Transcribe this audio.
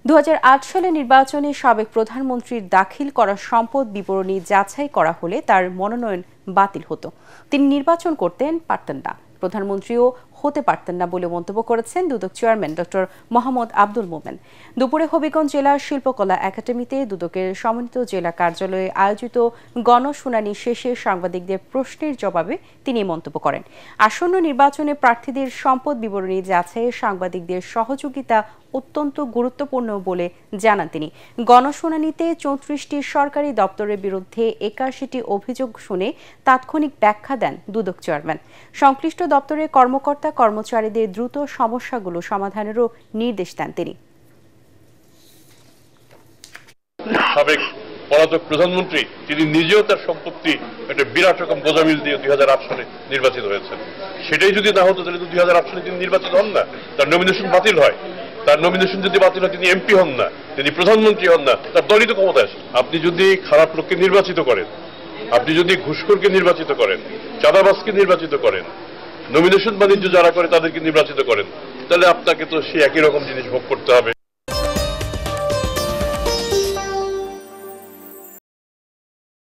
2008 সালে নির্বাচনে সাবেক প্রধানমন্ত্রীর দাখিল করা সম্পদ বিবরণী যাচাই করা হলে তার মনোনয়ন বাতিল হতো। তিনি নির্বাচন করতেন পারতেন না, প্রধানমন্ত্রীও হতে পারতেন না বলে মন্তব্য করেছেন দুদক চেয়ারম্যান ডক্টর মোহাম্মদ আব্দুল মোমেন। দুপুরে হবিগঞ্জ জেলা শিল্পকলা একাডেমিতে দুদকের সমন্বিত জেলা কার্যালয়ে আয়োজিত গণশুনানি শেষে সাংবাদিকদের প্রশ্নের জবাবে তিনি মন্তব্য করেন। আসন্ন নির্বাচনে প্রার্থীদের সম্পদ বিবরণী যাচাইয়ে সাংবাদিকদের সহযোগিতা অত্যন্ত গুরুত্বপূর্ণ বলে জানান তিনি। গণশুনানিতে 34টি সরকারি দপ্তরের বিরুদ্ধে 81টি অভিযোগ শুনে তাৎক্ষণিক ব্যাখ্যা দেন দুদক চেয়ারম্যান। সংশ্লিষ্ট দপ্তরের কর্মকর্তা কর্মচারীদের দ্রুত সমস্যাগুলো সমাধানেরও নির্দেশ দেন তিনি। সাবেক পলাতক প্রধানমন্ত্রী তিনি নিজেও তার সম্পত্তি একটা বিরাট রকম গোজামিল দিয়ে 2008 সালে নির্বাচিত হয়েছেন। সেটাই যদি না হতো তাহলে তো 2008 সালে তিনি নির্বাচিত হন না, তার নমিনেশন বাতিল হয়। তার নমিনেশন যদি বাতিল হয় তিনি এমপি হন না, তিনি প্রধানমন্ত্রী হন না, তার দলই তো ক্ষমতায় আসে। আপনি যদি খারাপ লোককে নির্বাচিত করেন, আপনি যদি ঘুষখোরকে নির্বাচিত করেন, চাঁদাবাজকে নির্বাচিত করেন, নমিনেশন বাণিজ্য যারা করে তাদেরকে নির্বাচিত করেন, তাহলে আপনাকে তো সে একই রকম জিনিস ভোগ করতে হবে।